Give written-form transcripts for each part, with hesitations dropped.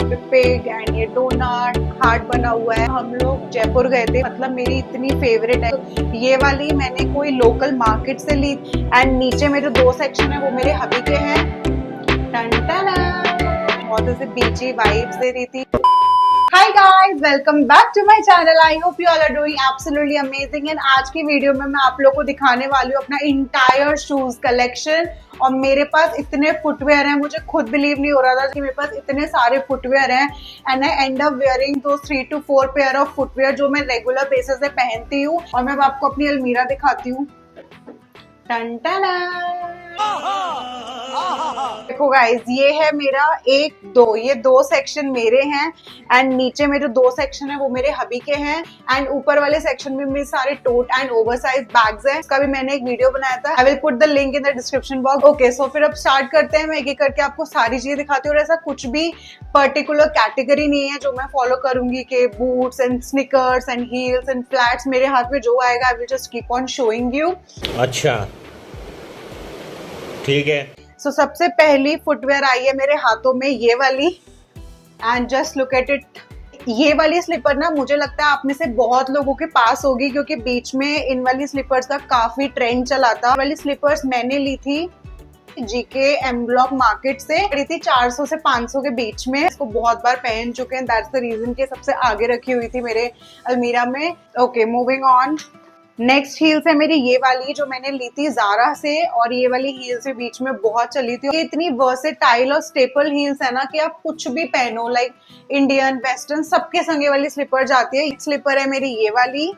पे pig and ये donut heart बना हुआ है। हम लोग जयपुर गए थे, मतलब मेरी इतनी फेवरेट है। तो ये वाली मैंने कोई लोकल मार्केट से ली एंड नीचे में जो दो सेक्शन है वो मेरे हबी के हैं। टन टन, बहुत ऐसे बीची वाइब्स दे रही थी। Hi guys, welcome back to my channel. I hope you all are doing absolutely amazing. And आज की वीडियो में मैं आप लोगों को दिखाने वाली हूँ अपना इंटायर शूज कलेक्शन। और मेरे पास इतने फुटवेयर हैं, मुझे खुद बिलीव नहीं हो रहा था कि मेरे पास इतने सारे फुटवेयर हैं। And I and up wearing दो 3 to 4 पेयर ऑफ फुटवेयर जो मैं रेगुलर बेसिस पे पहनती हूँ। और मैं आपको अपनी अलमीरा दिखाती हूँ। टन टन, देखो गाइस, ये है मेरा ये दो सेक्शन मेरे हैं एंड नीचे में जो दो सेक्शन है वो मेरे हबी के हैं। एंड ऊपर वाले सेक्शन में मेरे सारे टोट एंड ओवरसाइज बैग्स हैं। इसका भी मैंने एक वीडियो बनाया था, I will put the link in the description box. Okay, so फिर अब स्टार्ट करते हैं। मैं एक एक करके आपको सारी चीजें दिखाती हूँ। और ऐसा कुछ भी पर्टिकुलर कैटेगरी नहीं है जो मैं फॉलो करूंगी कि boots and sneakers and heels and flats. मेरे हाथ में जो आएगा I will just keep on showing you. अच्छा, ठीक है। सो सबसे पहली फुटवेयर आई है मेरे हाथों में, ये वाली। And just look at it. ये वाली स्लीपर ना मुझे लगता है आप में से बहुत लोगों के पास होगी, क्योंकि बीच में इन वाली स्लीपर्स का काफी ट्रेंड चला था। वाली स्लीपर्स मैंने ली थी जीके एम ब्लॉक मार्केट से, ली थी 400 से 500 के बीच में। इसको बहुत बार पहन चुके हैं, दैट्स द रीजन कि सबसे आगे रखी हुई थी मेरे अलमीरा में। Okay, moving on. Next heels है मेरी ये वाली जो मैंने ली थी जारा से। और ये वाली हील्स भी बीच में बहुत चली थी। ये इतनी वर्सेटाइल और स्टेपल हील्स है ना कि आप कुछ भी पहनो, लाइक इंडियन वेस्टर्न सबके संगे वाली स्लीपर जाती है। स्लीपर है मेरी ये वाली।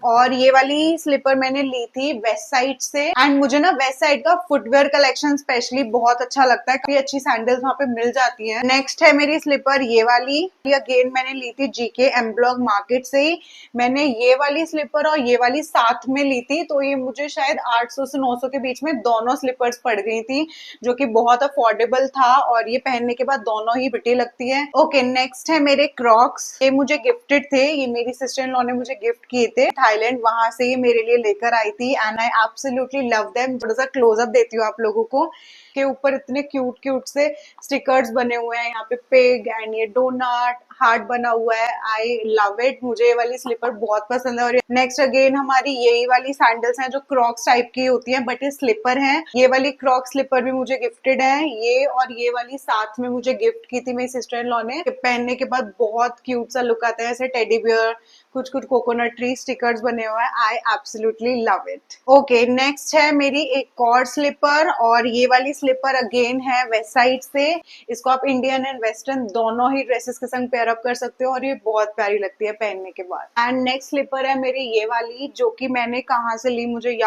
और ये वाली स्लीपर मैंने ली थी वेस्ट साइड से। एंड मुझे ना वेस्ट साइड का फुटवेयर कलेक्शन स्पेशली बहुत अच्छा लगता है, काफी अच्छी सैंडल्स वहाँ पे मिल जाती हैं। नेक्स्ट है मेरी स्लीपर ये वाली। अगेन मैंने ली थी जीके एम ब्लॉक मार्केट से ही। मैंने ये वाली स्लीपर और ये वाली साथ में ली थी, तो ये मुझे शायद 800 से 900 के बीच में दोनों स्लीपर्स पड़ गई थी, जो कि बहुत अफोर्डेबल था। और ये पहनने के बाद दोनों ही बिटी लगती है। ओके, नेक्स्ट है मेरे क्रॉक्स। ये मुझे गिफ्टेड थे, ये मेरी सिस्टर इन लॉ ने मुझे गिफ्ट किए थे थाईलैंड, वहां से ये मेरे लिए लेकर आई थी। And I absolutely love them. थोड़ा सा क्लोजअप देती हूँ आप लोगों को के ऊपर इतने क्यूट क्यूट से स्टिकर्स बने हुए हैं। यहाँ पे पिग एंड ये डोनट हार्ट बना हुआ है। आई लव इट, मुझे ये वाली स्लीपर बहुत पसंद है। और नेक्स्ट अगेन हमारी यही वाली सैंडल्स हैं जो क्रॉक्स टाइप की होती हैं, बट ये स्लीपर हैं। ये वाली क्रॉक्स स्लीपर भी मुझे गिफ्टेड है, ये और ये वाली साथ में मुझे गिफ्ट की थी मेरी सिस्टर इन लॉ ने। पहनने के बाद बहुत क्यूट सा लुक आता है, ऐसे टेडी बियर, कुछ कुछ कोकोनट ट्री स्टिकर्स बने हुए हैं। I absolutely love it. Okay, next है मेरी एक और स्लीपर। और ये वाली स्लीपर अगेन है वेस्ट साइड से। इसको आप इंडियन एंड वेस्टर्न दोनों ही ड्रेसेस के संग पेयर अप कर सकते हो और ये बहुत प्यारी लगती है पहनने के बाद। एंड नेक्स्ट स्लीपर है मेरी ये वाली, जो कि मैंने कहाँ से ली मुझे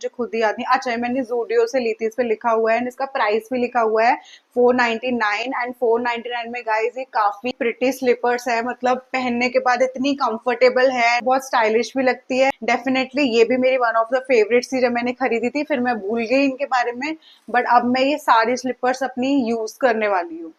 खुद ही याद नहीं। अच्छा, मैंने जूडियो से ली थी, इस पे लिखा हुआ है एंड इसका प्राइस भी लिखा हुआ है 499। एंड 499 में गाइस ये काफी प्रिटी स्लीपर्स है, मतलब पहनने के बाद इतनी कंफर्टेबल है, बहुत स्टाइलिश भी लगती है। डेफिनेटली ये भी मेरी वन ऑफ द फेवरेट्स थी जब मैंने खरीदी थी, फिर मैं भूल गई इनके बारे में, बट अब मैं ये सारी स्लीपर्स अपनी यूज करने वाली हूँ।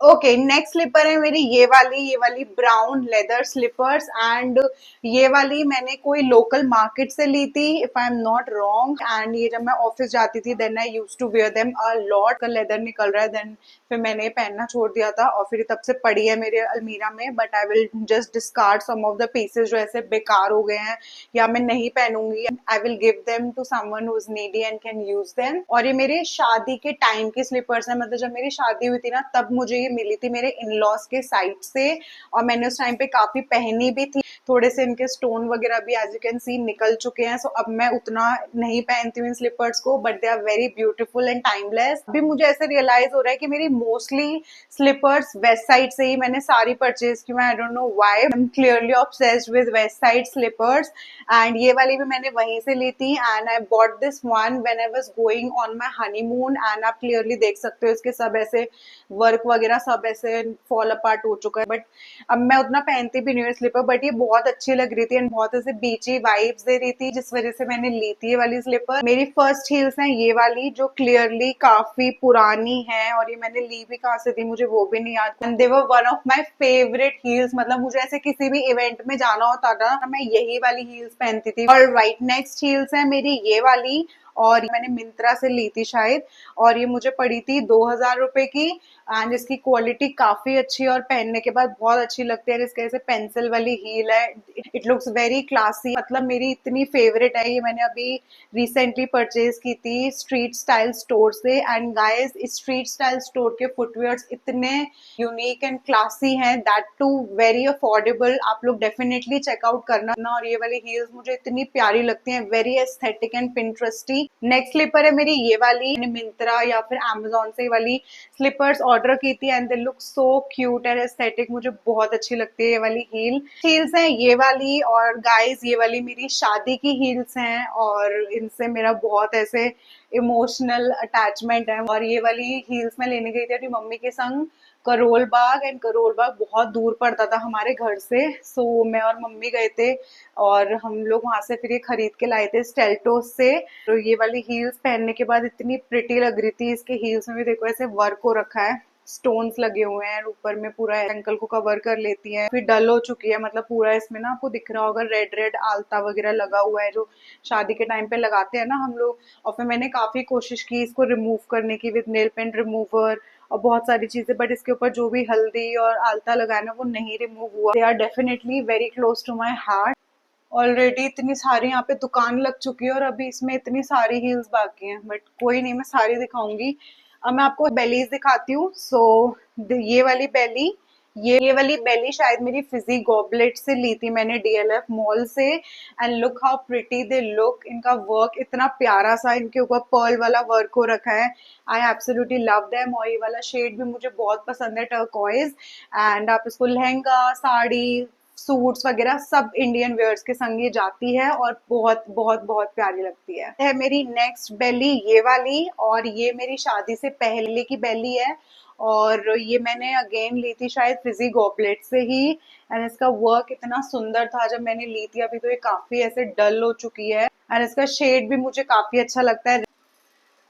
ओके, नेक्स्ट स्लीपर है मेरी ये वाली ब्राउन लेदर स्लीपर्स। एंड ये वाली मैंने कोई लोकल मार्केट से ली थी if I am not wrong. And ये जब मैं ऑफिस जाती थी then I used to wear them a lot. का लेदर निकल रहा है, देन फिर मैंने ये पहनना छोड़ दिया था और फिर तब से पड़ी है मेरे अलमीरा में। But I will just discard some of the pieces जो ऐसे बेकार हो गए हैं या मैं नहीं पहनूंगी। I will give them to someone who is needy and can use them. और ये मेरे शादी के टाइम की स्लीपर्स है, मतलब जब मेरी शादी हुई थी ना तब मुझे मिली थी मेरे इन-लॉज के साइड से। और मैंने उस टाइम पे काफी पहनी भी थी। थोड़े से इनके स्टोन वगैरह भी एज यू कैन सी निकल चुके हैं, सो अब मैं उतना नहीं पहनती हूँ इन स्लीपर्स को, but they are very beautiful and timeless. अभी मुझे ऐसे रियलाइज हो रहा है कि मेरी मोस्टली स्लीपर्स वेस्ट साइड से ही मैंने सारी परचेज की। I don't know why, I am clearly obsessed with Westside slippers. And ये वाली भी मैंने वहीं से ली थी। And I bought this one when I was going on my honeymoon. And आप क्लियरली देख सकते हो इसके सब ऐसे वर्क वगैरह सब ऐसे फॉल अपार्ट हो चुका है, बट अब मैं उतना पहनती भी नहीं हूँ स्लीपर। बट ये बहुत अच्छी लग रही थी एंड बहुत ऐसे बीची वाइब्स दे रही थी, जिस वजह से मैंने ली थी ये वाली स्लीपर। मेरी फर्स्ट हील्स हैं ये वाली जो क्लियरली काफी पुरानी है, और ये मैंने ली भी कहाँ से थी मुझे वो भी नहीं याद। And they were one of my favourite heels, मतलब मुझे ऐसे किसी भी इवेंट में जाना होता था मैं यही वाली हील्स पहनती थी। और राइट, नेक्स्ट हील्स है मेरी ये वाली। और मैंने मिंत्रा से ली थी शायद, और ये मुझे पड़ी थी 2000 रुपए की। एंड इसकी क्वालिटी काफी अच्छी है और पहनने के बाद बहुत अच्छी लगती है। इसके जैसे पेंसिल वाली हील है, इट लुक्स वेरी क्लासी, मतलब मेरी इतनी फेवरेट है ये। मैंने अभी रिसेंटली परचेज की थी स्ट्रीट स्टाइल स्टोर से। एंड गाइस, इस स्ट्रीट स्टाइल स्टोर के फुटवेयर्स इतने यूनिक एंड क्लासी हैं, दैट टू वेरी अफोर्डेबल। आप लोग डेफिनेटली चेकआउट करना। और ये वाली हील्स मुझे इतनी प्यारी लगती हैं, very aesthetic and pinteresty. Next slipper है मेरी ये वाली, मैंने मिंत्रा या फिर अमेजोन से वाली स्लीपर्स ऑर्डर की थी and they look so cute and aesthetic. मुझे बहुत अच्छी लगती है ये वाली हील्स हैं ये वाली। और गाइस, ये वाली मेरी शादी की हील्स हैं और इनसे मेरा बहुत ऐसे इमोशनल अटैचमेंट है। और ये वाली हील्स मैं लेने गई थी अपनी मम्मी के संग करोल बाग, एंड करोल बाग बहुत दूर पड़ता था हमारे घर से। सो मैं और मम्मी गए थे और हम लोग वहां से फिर ये खरीद के लाए थे स्टेल्टोस से। तो ये वाली हील्स पहनने के बाद इतनी प्रिटी लग रही थी। इसके हील्स में भी देखो ऐसे वर्क हो रखा है, स्टोन्स लगे हुए हैं ऊपर में, पूरा एंकल को कवर कर लेती है। फिर डल हो चुकी है, मतलब पूरा इसमें ना आपको दिख रहा होगा रेड रेड आलता वगैरह लगा हुआ है, जो शादी के टाइम पे लगाते हैं ना हम लोग। और फिर मैंने काफी कोशिश की इसको रिमूव करने की विद नेल पेंट रिमूवर और बहुत सारी चीजें, बट इसके ऊपर जो भी हल्दी और आलता लगाना वो नहीं रिमूव हुआ। They are definitely very close to my heart. Already इतनी सारी यहाँ पे दुकान लग चुकी है और अभी इसमें इतनी सारी हील्स बाकी हैं, बट कोई नहीं, मैं सारी दिखाऊंगी। अब मैं आपको बेलीज दिखाती हूँ। सो ये वाली बेली, ये वाली बेली शायद मेरी फिजी गॉबलेट से ली थी मैंने डीएलएफ मॉल से। And look how pretty they look. इनका वर्क इतना प्यारा सा, इनके ऊपर पर्ल वाला वर्क हो रखा है। I absolutely love them. और ये वाला शेड भी मुझे बहुत पसंद है, टर्कोइज। एंड आप इसको लहंगा, साड़ी, सूट्स वगैरह सब इंडियन वेयर्स के संग ये जाती है और बहुत बहुत बहुत प्यारी लगती है मेरी नेक्स्ट बेली ये वाली, और ये मेरी शादी से पहले की बेली है। और ये मैंने अगेन ली थी शायद फिजी गॉबलेट से ही। एंड इसका वर्क इतना सुंदर था जब मैंने ली थी, अभी तो ये काफी ऐसे डल हो चुकी है। एंड इसका शेड भी मुझे काफी अच्छा लगता है।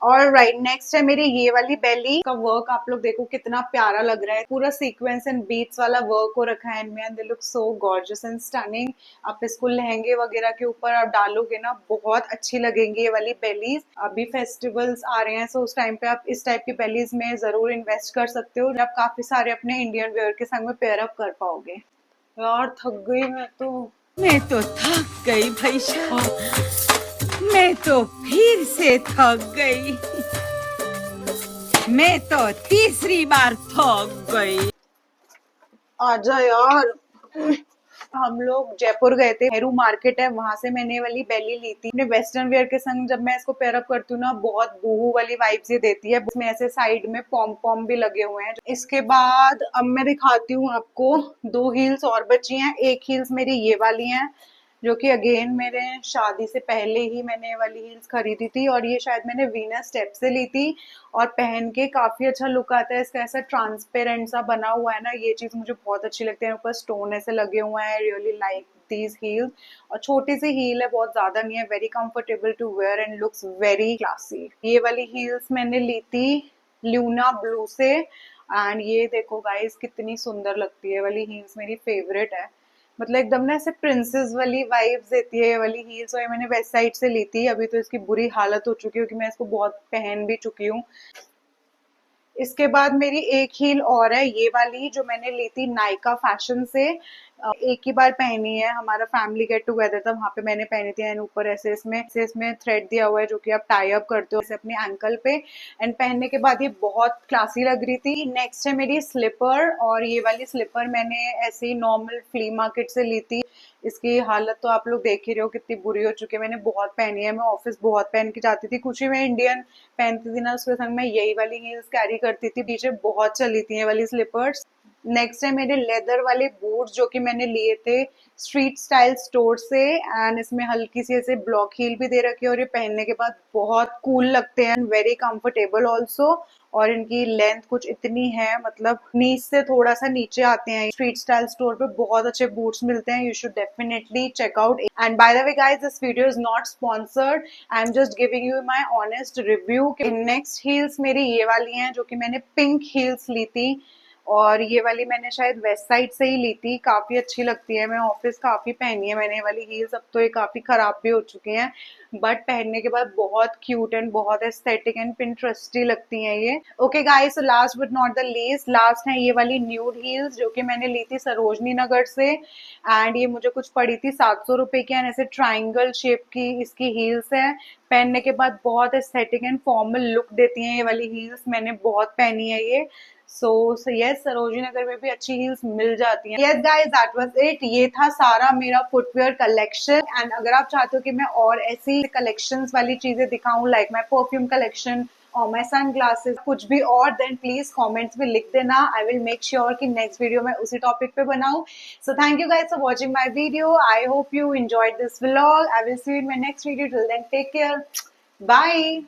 और राइट, नेक्स्ट है मेरी ये वाली बेली का वर्क। आप लोग देखो कितना प्यारा लग रहा है, पूरा सीक्वेंस एंड बीट्स वाला वर्क हो रखा है इनमें। And they look so gorgeous and stunning. आप इसको लहंगे वगैरह के ऊपर आप डालोगे ना, बहुत अच्छी लगेंगी ये वाली बेलीज। अभी फेस्टिवल्स आ रहे हैं, सो उस टाइम पे आप इस टाइप की बेलीज में जरूर इन्वेस्ट कर सकते हो, आप काफी सारे अपने इंडियन वेयर के संग में पेयर अप कर पाओगे। यार थक गई मैं तो थक गई भाई साहब, मैं तो फिर से थक गई, मैं तो तीसरी बार थक गई। आजा यार। हम लोग जयपुर गए थे, नेहरू मार्केट है, वहां से मैंने वाली बेली ली थी अपने वेस्टर्न वेयर के संग। जब मैं इसको पेयर अप करती हूँ ना, बहुत बूहू वाली वाइब्स ये देती है। इसमें ऐसे साइड में पॉम पॉम भी लगे हुए हैं। इसके बाद अब मैं दिखाती हूँ आपको, दो हील्स और बची हैं। एक हील्स मेरी ये वाली है, जो कि अगेन मेरे शादी से पहले ही मैंने वाली हील्स खरीदी थी। और ये शायद मैंने वीनस स्टेप से ली थी और पहन के काफी अच्छा लुक आता है इसका। ऐसा ट्रांसपेरेंट सा बना हुआ है ना, ये चीज मुझे बहुत अच्छी लगती है। ऊपर स्टोन ऐसे लगे हुए हैं, रियली लाइक दीज हील्स। और छोटी सी हील है, बहुत ज्यादा नहीं है, very comfortable to wear and looks very classy. ये वाली हील्स मैंने ली थी ल्यूना ब्लू से। एंड ये देखो गाइस कितनी सुंदर लगती है, वाली हील्स मेरी फेवरेट है। मतलब एकदम ना ऐसे प्रिंसेस वाली वाइब्स देती है ये वाली हील्स। और ये मैंने वेस्ट साइड से ली थी, अभी तो इसकी बुरी हालत हो चुकी है क्योंकि मैं इसको बहुत पहन भी चुकी हूँ। इसके बाद मेरी एक हील और है ये वाली, जो मैंने ली थी नायका फैशन से। एक ही बार पहनी है, हमारा फैमिली गेट टुगेदर था, वहां पे मैंने पहनी थी। एंड ऊपर ऐसे इसमें थ्रेड दिया हुआ है, जो कि आप टाई अप करते हो ऐसे अपने एंकल पे। एंड पहनने के बाद ये बहुत क्लासी लग रही थी। नेक्स्ट है मेरी स्लीपर, और ये वाली स्लीपर मैंने ऐसे ही नॉर्मल फ्ली मार्केट से ली थी। इसकी हालत तो आप लोग देख ही रहे हो कितनी बुरी हो चुकी है। मैंने बहुत पहनी है, मैं ऑफिस बहुत पहन के जाती थी। कुछ ही मैं इंडियन पहनती थी ना, उसके संग मैं यही वाली हील्स कैरी करती थी। पीछे बहुत चली थी ये वाली स्लीपर्स। नेक्स्ट है मेरे लेदर वाले बूट्स, जो कि मैंने लिए थे स्ट्रीट स्टाइल स्टोर से। एंड इसमें हल्की सी ऐसे ब्लॉक हील भी दे रखी है और ये पहनने के बाद बहुत कूल लगते हैं, वेरी कंफर्टेबल ऑल्सो। और इनकी लेंथ कुछ इतनी है, मतलब नीच से थोड़ा सा नीचे आते हैं। स्ट्रीट स्टाइल स्टोर पे बहुत अच्छे बूट्स मिलते हैं, you should definitely check out. And by the way guys, this video is not sponsored, I am just giving you my honest review. Next heels मेरी ये वाली हैं, जो कि मैंने पिंक हील्स ली थी। और ये वाली मैंने शायद वेस्ट साइड से ही ली थी, काफी अच्छी लगती है, मैं ऑफिस काफी पहनी है मैंने ये वाली हील्स। अब तो ये काफी खराब भी हो चुकी हैं, बट पहनने के बाद बहुत क्यूट एंड बहुत एस्थेटिक एंड पिंटरेस्टी लगती हैं ये। Okay guys, so last but not the least, last है ये वाली न्यूड हील्स जो कि मैंने ली थी सरोजनी नगर से, एंड ये मुझे कुछ पड़ी थी 700 रुपए की, एंड ऐसे ट्राइंगल शेप की इसकी हील्स है। पहनने के बाद बहुत एस्थेटिक एंड फॉर्मल लुक देती हैं ये वाली हील्स, मैंने बहुत पहनी है ये। सो यस, सरोजिनी नगर में भी अच्छी हील्स मिल जाती हैं। Yes guys, that was it, ये था सारा मेरा फुटवेयर कलेक्शन। एंड अगर आप चाहते हो कि मैं और ऐसी कलेक्शंस वाली चीजें दिखाऊं, लाइक माय परफ्यूम कलेक्शन और माय सन ग्लासेस, कुछ भी और, देन प्लीज कमेंट्स में लिख देना। आई विल मेक श्योर कि नेक्स्ट वीडियो मैं उसी टॉपिक पे बनाऊं। So thank you guys for watching my video, I hope you enjoyed this vlog. I will see you in my next video, till then take care, bye.